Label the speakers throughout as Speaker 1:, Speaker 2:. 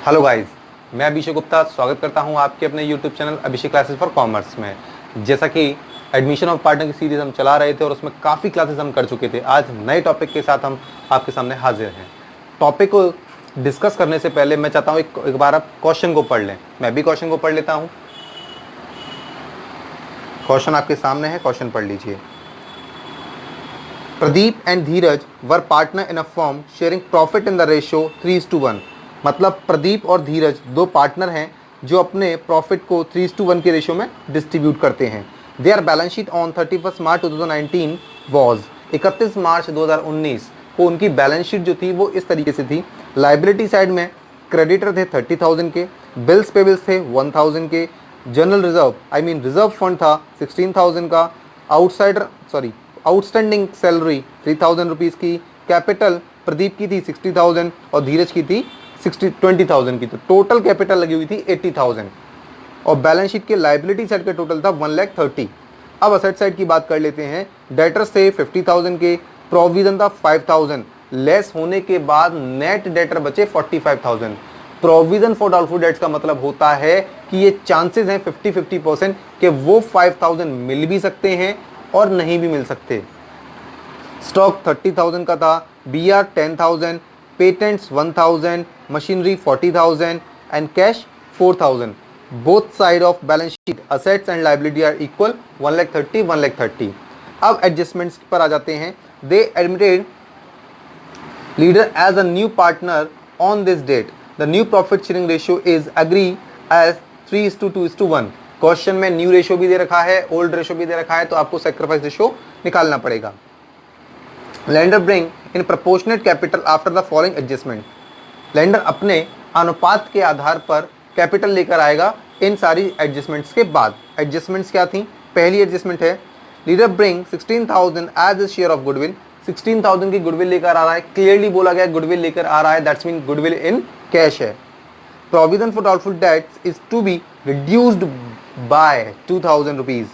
Speaker 1: Hello guys, मैं अभिषेक गुप्ता स्वागत करता हूं आपके अपने YouTube channel Abhishek classes for commerce में। जैसा कि एडमिशन ऑफ पार्टनर की सीरीज हम चला रहे थे और उसमें काफ़ी क्लासेस हम कर चुके थे, आज नए टॉपिक के साथ हम आपके सामने हाजिर हैं। टॉपिक को डिस्कस करने से पहले मैं चाहता हूँ एक बार आप क्वेश्चन को पढ़ लें। मैं भी क्वेश्चन को पढ़ लेता हूँ। क्वेश्चन आपके सामने है, क्वेश्चन पढ़ लीजिए। Pradeep and Dheeraj were partner in a firm sharing profit in the ratio 3:1। मतलब प्रदीप और धीरज दो पार्टनर हैं जो अपने प्रॉफिट को 3:1 के रेशियो में डिस्ट्रीब्यूट करते हैं। Their balance sheet on 31 March 2019 was 31 मार्च 2019 को उनकी बैलेंस शीट जो थी वो इस तरीके से थी। लाइबिलिटी साइड में क्रेडिटर थे 30,000 के, बिल्स पेबल्स थे 1,000 के, जनरल रिजर्व रिजर्व फंड था 16,000 का, आउटस्टैंडिंग सैलरी 3,000 रुपीज़ की, कैपिटल प्रदीप की थी 60,000 और धीरज की थी 20,000 की। तो टोटल कैपिटल लगी हुई थी 80,000 और बैलेंस शीट के लाइबिलिटी साइड का टोटल था 1,30,000। अब असेट साइड की बात कर लेते हैं। डेटर्स थे 50,000 के, प्रोविजन था 5,000, लेस होने के बाद नेट डेटर बचे 45,000। प्रोविजन फॉर डाउटफुल डेट्स का मतलब होता है कि ये चांसेस हैं 50-50% कि वो 5,000 मिल भी सकते हैं और नहीं भी मिल सकते। स्टॉक 30,000 का था, BR 10,000, patents 1,000, machinery 40,000 and cash 4,000। Both side of balance sheet assets and liability are equal 1,30,000। अब एडजस्टमेंट्स पर आ जाते हैं। They admitted leader as a new partner on this date. The new profit sharing ratio is agree as 3:2:1। Question में new ratio भी दे रखा है, ओल्ड रेशियो भी दे रखा है, तो आपको सैक्रिफाइस रेशियो निकालना पड़ेगा। Lender bring in proportionate capital after the following adjustment. Lender अपने अनुपात के आधार पर कैपिटल लेकर आएगा इन सारी एडजस्टमेंट्स के बाद। एडजस्टमेंट्स क्या थी? पहली एडजस्टमेंट है leader bring 16,000 as a share of goodwill. 16,000 की गुडविल लेकर आ रहा है, क्लियरली बोला गया गुडविल लेकर आ रहा है, that's mean goodwill in cash है। Provision for doubtful debts is to be reduced by 2,000 rupees.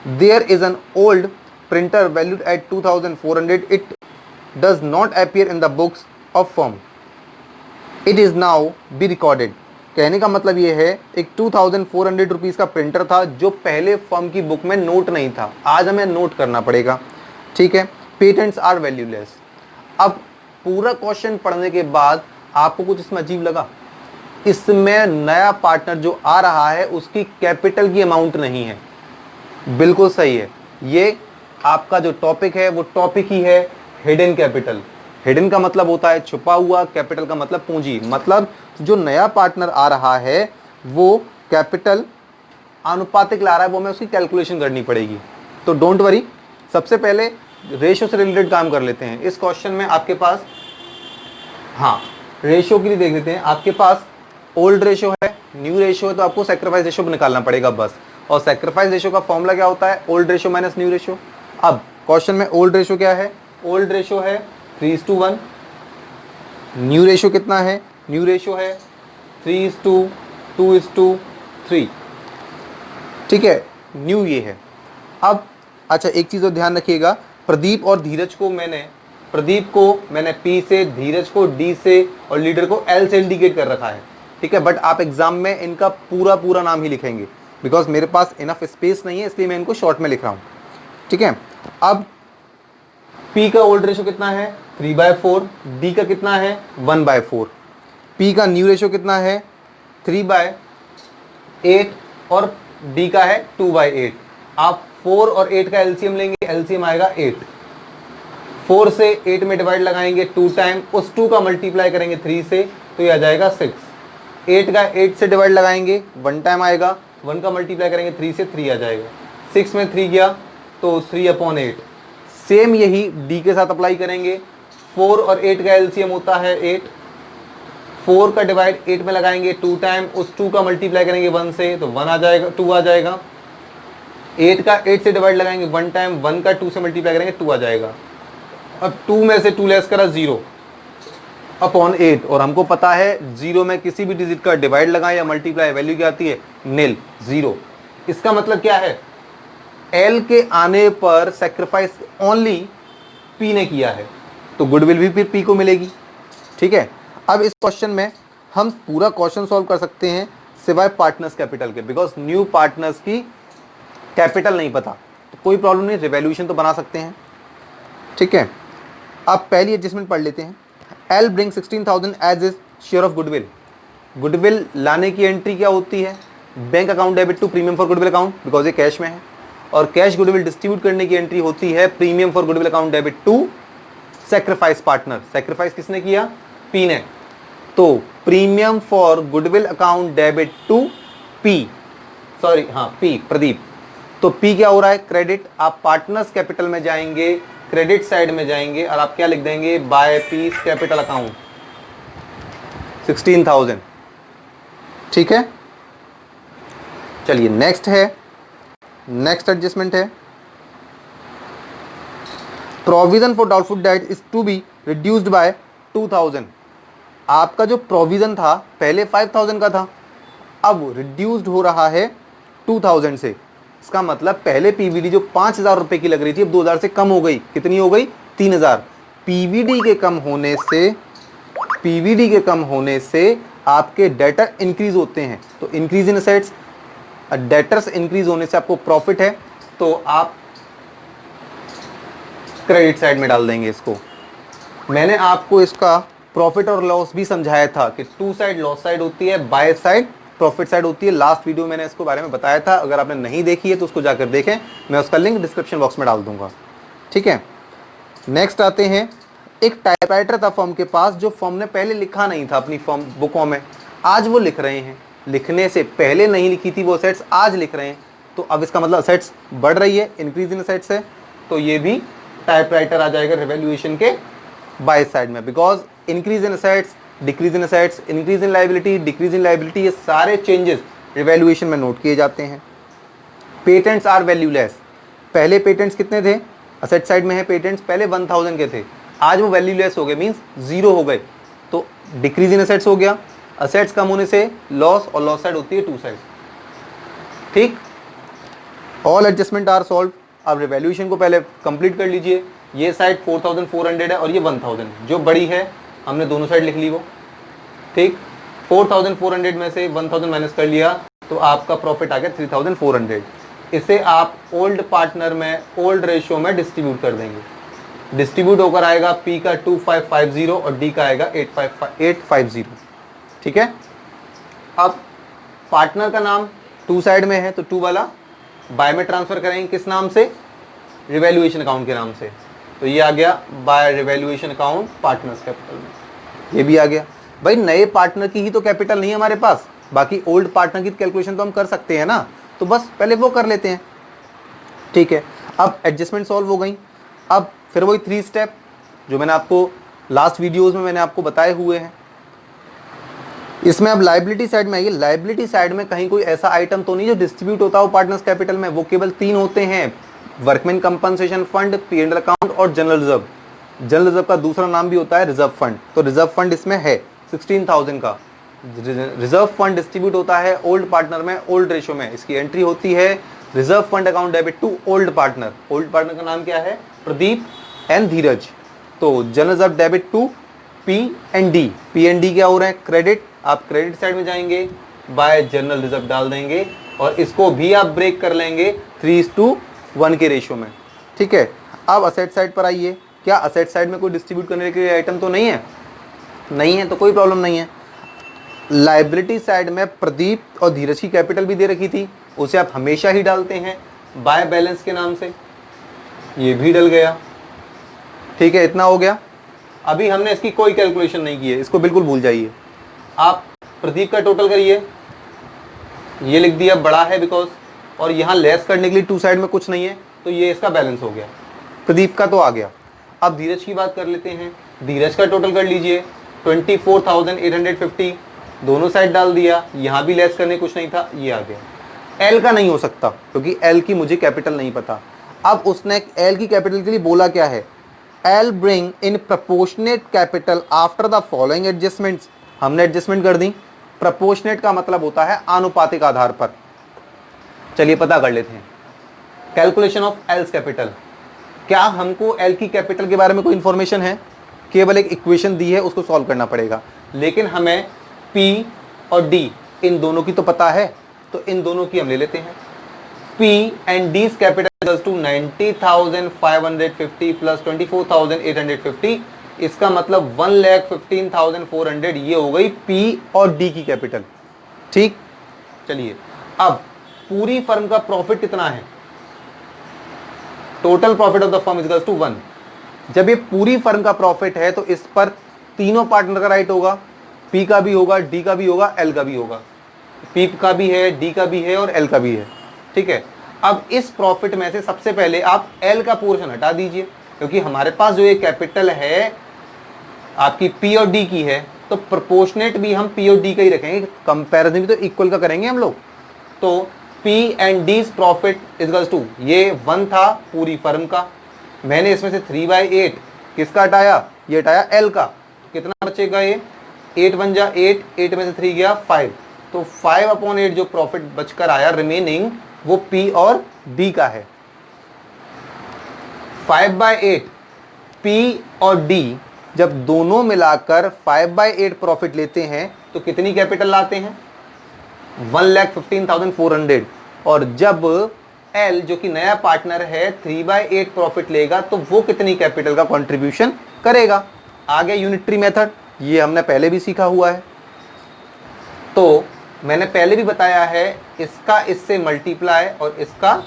Speaker 1: There is an old printer valued at 2,400. It does not appear in the books of firm. It is now be recorded. कहने का मतलब ये है एक 2,400 rupees का printer था जो पहले फर्म की बुक में नोट नहीं था, आज हमें नोट करना पड़ेगा। ठीक है। Patents are valueless. अब पूरा क्वेश्चन पढ़ने के बाद आपको कुछ इसमें अजीब लगा? इसमें नया पार्टनर जो आ रहा है उसकी कैपिटल की अमाउंट नहीं है। बिल्कुल सही है। ये आपका जो टॉपिक है वो टॉपिक ही है हिडन कैपिटल। हिडन का मतलब होता है छुपा हुआ, कैपिटल का मतलब पूंजी। मतलब जो नया पार्टनर आ रहा है वो कैपिटल आनुपातिक ला रहा है, वो हमें उसकी कैलकुलेशन करनी पड़ेगी। तो डोंट वरी, सबसे पहले रेशियो से रिलेटेड काम कर लेते हैं। इस क्वेश्चन में आपके पास रेशियो के लिए देख लेते हैं। आपके पास ओल्ड रेशियो है, न्यू रेशियो है, तो आपको सैक्रिफाइस रेशियो निकालना पड़ेगा बस। और सैक्रिफाइस रेशियो का फॉर्मूला क्या होता है? Old ratio minus new ratio. अब क्वेश्चन में ओल्ड रेशियो क्या है? ओल्ड रेशियो है 3:1। न्यू रेशियो कितना है? न्यू रेशियो है 3:2:3। ठीक है, न्यू ये है। अब अच्छा, एक चीज़ और ध्यान रखिएगा, प्रदीप और धीरज को मैंने P से, धीरज को D से और लीडर को L से इंडिकेट कर रखा है। ठीक है, बट आप एग्जाम में इनका पूरा नाम ही लिखेंगे बिकॉज मेरे पास इनफ स्पेस नहीं है, इसलिए मैं इनको शॉर्ट में लिख रहा हूँ। ठीक है। अब P का ओल्ड रेशियो कितना है? 3/4। D का कितना है? 1/4। P का न्यू रेशियो कितना है? 3/8 और D का है 2/8। आप 4 और 8 का एलसीएम लेंगे, एलसीएम आएगा 8। 4 से 8 में डिवाइड लगाएंगे 2 टाइम, उस 2 का मल्टीप्लाई करेंगे 3 से तो ये आ जाएगा 6। 8 का 8 से डिवाइड लगाएंगे 1 टाइम आएगा, 1 का मल्टीप्लाई करेंगे 3 से 3 आ जाएगा। 6 में 3 गया तो 3/8। सेम यही D के साथ अप्लाई करेंगे। 4 और 8 का एलसीएम होता है 8। 4 का डिवाइड 8 में लगाएंगे 2 टाइम, उस 2 का मल्टीप्लाई करेंगे 1 से तो 1 आ जाएगा, 2 आ जाएगा। 8 का 8 से डिवाइड लगाएंगे 1 टाइम, 1 का 2 से मल्टीप्लाई करेंगे 2 आ जाएगा। अब 2 में से 2 लेस करा 0/8 और हमको पता है 0 में किसी भी डिजिट का डिवाइड लगाएं या मल्टीप्लाई वैल्यू क्या आती है? निल, 0। इसका मतलब क्या है? L के आने पर सैक्रिफाइस ओनली P ने किया है, तो गुडविल भी फिर P को मिलेगी। ठीक है। अब इस क्वेश्चन में हम पूरा क्वेश्चन सॉल्व कर सकते हैं सिवाय पार्टनर्स कैपिटल के, बिकॉज न्यू पार्टनर्स की कैपिटल नहीं पता, तो कोई प्रॉब्लम नहीं, रिवैल्यूएशन तो बना सकते हैं। ठीक है, अब पहली एडजस्टमेंट पढ़ लेते हैं। L bring 16,000 as his share of goodwill. Goodwill लाने की एंट्री क्या होती है? Bank account debit to premium for goodwill account, because ये कैश में है, और कैश गुडविल डिस्ट्रीब्यूट करने की एंट्री होती है premium for goodwill account debit to sacrifice partner. Sacrifice किसने किया? पी ने। तो premium for goodwill account debit to P, sorry हाँ पी, प्रदीप। तो पी क्या हो रहा है? क्रेडिट। आप पार्टनर्स कैपिटल में जाएंगे, क्रेडिट साइड में जाएंगे और आप क्या लिख देंगे? By P's capital account 16,000। ठीक है, चलिए नेक्स्ट है, नेक्स्ट एडजस्टमेंट है provision for doubtful debt is to be reduced by 2,000। आपका जो प्रोविजन था पहले 5,000 का था, अब रिड्यूस्ड हो रहा है 2,000 से। इसका मतलब पहले पीवीडी जो 5,000 रुपए की लग रही थी अब 2,000 से कम हो गई। कितनी हो गई? 3,000। पीवीडी के कम होने से, पीवीडी के कम होने से आपके डेटर इंक्रीज होते हैं, तो increase in assets, debtors increase होने से आपको प्रॉफिट है, तो आप क्रेडिट साइड में डाल देंगे इसको। मैंने आपको इसका प्रॉफिट और लॉस भी समझाया था कि टू साइड लॉस साइड होती है, बाय साइड प्रॉफिट साइड होती है। लास्ट वीडियो मैंने इसको बारे में बताया था, अगर आपने नहीं देखी है तो उसको जाकर देखें, मैं उसका लिंक डिस्क्रिप्शन बॉक्स में डाल दूंगा। ठीक है, नेक्स्ट आते हैं, एक टाइपराइटर था फॉर्म के पास जो फॉर्म ने पहले लिखा नहीं था अपनी फॉर्म बुकों में, आज वो लिख रहे हैं। लिखने से पहले नहीं लिखी थी वो असेट्स, आज लिख रहे हैं, तो अब इसका मतलब असेट्स बढ़ रही है, इंक्रीज इन असेट्स है, तो ये भी टाइपराइटर आ जाएगा रिवैल्यूएशन के बाय साइड में, because increase in assets, decrease in assets, increase in liability, decrease in liability, ये सारे चेंजेस रिवैल्यूएशन में नोट किए जाते हैं। Patents are valueless. पहले पेटेंट्स कितने थे? असेट साइड में है पेटेंट्स, पहले 1,000 के थे, आज वो वैल्यूलेस हो गए, मींस जीरो हो गए, तो डिक्रीज इन असेट्स हो गया। असेट्स कम होने से लॉस, और लॉस साइड होती है टू साइड। ठीक, ऑल एडजस्टमेंट आर सॉल्व। अब रिवैल्यूएशन को पहले कंप्लीट कर लीजिए। ये साइड 4,400 है और ये 1,000, जो बड़ी है हमने दोनों साइड लिख ली वो। ठीक, 4,400 में से 1,000 माइनस कर लिया तो आपका प्रॉफिट आ गया 3,400। इसे आप ओल्ड पार्टनर में, ओल्ड रेशियो में डिस्ट्रीब्यूट कर देंगे। डिस्ट्रीब्यूट होकर आएगा पी का 2,550 और डी का आएगा 850। ठीक है, अब पार्टनर का नाम टू साइड में है तो टू वाला बाय में ट्रांसफर करेंगे, किस नाम से? रिवैल्यूएशन अकाउंट के नाम से, तो ये आ गया by revaluation account partners capital में, ये भी आ गया। भाई नए पार्टनर की ही तो कैपिटल नहीं है हमारे पास, बाकी ओल्ड पार्टनर की कैलकुलेशन तो हम कर सकते हैं ना, तो बस पहले वो कर लेते हैं। ठीक है, अब एडजस्टमेंट सॉल्व हो गई। अब फिर वही 3 स्टेप जो मैंने आपको लास्ट वीडियोस में मैंने आपको बताए हुए हैं। इसमें अब लायबिलिटी साइड में आइए। लायबिलिटी साइड में कहीं कोई ऐसा आइटम तो नहीं जो डिस्ट्रीब्यूट होता हो पार्टनर्स कैपिटल में, वो केवल 3 होते हैं, workman compensation fund, P&L account और जनरल रिजर्व। जनरल रिजर्व का दूसरा नाम भी होता है रिजर्व फंड, तो रिजर्व फंड इसमें है 16,000 का। रिजर्व फंड डिस्ट्रीब्यूट होता है ओल्ड पार्टनर में, ओल्ड रेशियो में, इसकी एंट्री होती है reserve fund account debit to old partner. Old partner का नाम क्या है? प्रदीप एंड धीरज। तो general reserve debit to P&D। P&D क्या हो रहा है? क्रेडिट। आप क्रेडिट साइड में जाएंगे, बाय जनरल रिजर्व डाल देंगे और इसको भी आप ब्रेक कर लेंगे 3:1 के रेशियो में। ठीक है, अब असेट साइड पर आइए। क्या असेट साइड में कोई डिस्ट्रीब्यूट करने के लिए आइटम तो नहीं है? नहीं है तो कोई प्रॉब्लम नहीं है। लायबिलिटी साइड में प्रदीप और धीरज की कैपिटल भी दे रखी थी, उसे आप हमेशा ही डालते हैं बाय बैलेंस के नाम से, ये भी डल गया। ठीक है, इतना हो गया। अभी हमने इसकी कोई कैलकुलेशन नहीं की है, इसको बिल्कुल भूल जाइए। आप प्रदीप का टोटल करिए, ये लिख दिया बड़ा है बिकॉज, और यहाँ लेस करने के लिए टू साइड में कुछ नहीं है, तो ये इसका बैलेंस हो गया। प्रदीप का तो आ गया। अब धीरज की बात कर लेते हैं। धीरज का टोटल कर लीजिए 24,850, दोनों साइड डाल दिया, यहाँ भी लेस करने कुछ नहीं था, ये आ गया। एल का नहीं हो सकता क्योंकि एल की मुझे कैपिटल नहीं पता। अब उसने एल की कैपिटल के लिए बोला क्या है? L bring in proportionate capital after the following adjustments. हमने एडजस्टमेंट कर दी। प्रपोर्शनेट का मतलब होता है आनुपातिक आधार पर। चलिए पता कर लेते हैं। Calculation of else capital. क्या हमको एल की कैपिटल के बारे में कोई इंफॉर्मेशन है? केवल एक इक्वेशन दी है, उसको सॉल्व करना पड़ेगा, लेकिन हमें P और D इन दोनों की तो पता है, तो इन दोनों की हम ले लेते हैं। P and D's capital equals to 90,550 plus 24,850, इसका मतलब 1,15,400, ये हो गई P और D की कैपिटल। ठीक, चलिए अब पूरी फर्म का प्रॉफिट कितना है? Total profit of the firm equals to 1। जब ये पूरी फर्म का प्रॉफिट है तो इस पर तीनों पार्टनर का राइट होगा, P का भी होगा, D का भी होगा, L का भी होगा। P का भी है, D का भी है और L का भी है। ठीक है, अब इस प्रॉफिट में से सबसे पहले आप L का पोर्शन हटा दीजिए, क्योंकि हमारे पास जो ये कैपिटल है आपकी P और D की है, तो प्रोपोर्शनेट भी हम P और D का ही रखेंगे, कंपैरिजन भी तो इक्वल का करेंगे हम लोग। तो P and D's profit equals to, ये 1 था पूरी फर्म का, मैंने इसमें से 3/8 किसका हटाया? ये हटाया L का, कितना बचेगा? ये 8 बन जा 8, 8 में से 3 गया 5, तो 5/8 जो प्रॉफिट बचकर आया रिमेनिंग वो P और D का है। 5/8 P और D जब दोनों मिलाकर 5/8 प्रॉफिट लेते हैं तो कितनी कैपिटल लाते हैं? 1,15,400। और जब L जो कि नया पार्टनर है 3/8 प्रॉफिट लेगा तो वो कितनी कैपिटल का कंट्रीब्यूशन करेगा? आगे यूनिटरी मेथड, ये हमने पहले भी सीखा हुआ है, तो मैंने पहले भी बताया है, इसका इससे मल्टीप्लाई और इसका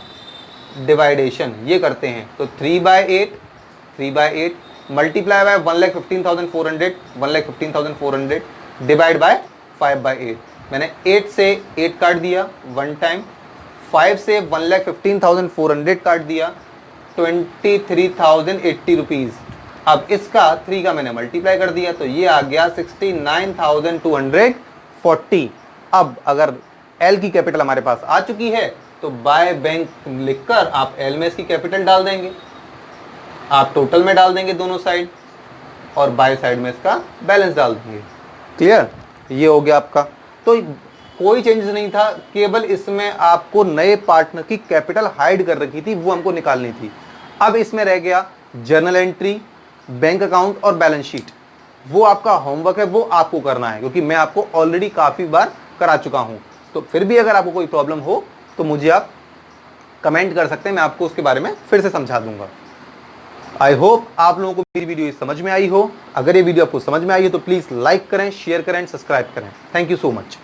Speaker 1: डिवाइडेशन ये करते हैं। तो 3/8 मल्टीप्लाई बाय 1,15,400, 1,15,400 डिवाइड बाय 5/8। मैंने 8 से 8 काट दिया 1 टाइम, 5 से 1,15,400 काट दिया 23,080 रुपीज़। अब इसका 3 का मैंने मल्टीप्लाई कर दिया तो ये आ गया 69,240। अब अगर L की कैपिटल हमारे पास आ चुकी है तो बाय बैंक लिखकर आप L में इसकी कैपिटल डाल देंगे, आप टोटल में डाल देंगे दोनों साइड, और बाय साइड में इसका बैलेंस डाल देंगे। क्लियर? ये हो गया आपका। तो कोई चेंजेस नहीं था, केवल इसमें आपको नए पार्टनर की कैपिटल हाइड कर रखी थी, वो हमको निकालनी थी। अब इसमें रह गया जर्नल एंट्री, बैंक अकाउंट और बैलेंस शीट। वो आपका होमवर्क है, वो आपको करना है, क्योंकि मैं आपको ऑलरेडी काफ़ी बार करा चुका हूं। तो फिर भी अगर आपको कोई प्रॉब्लम हो तो मुझे आप कमेंट कर सकते हैं, मैं आपको उसके बारे में फिर से समझा दूंगा। आई होप आप लोगों को मेरी वीडियो समझ में आई हो। अगर ये वीडियो आपको समझ में आई हो तो प्लीज़ लाइक करें, शेयर करें, सब्सक्राइब करें। Thank you so much.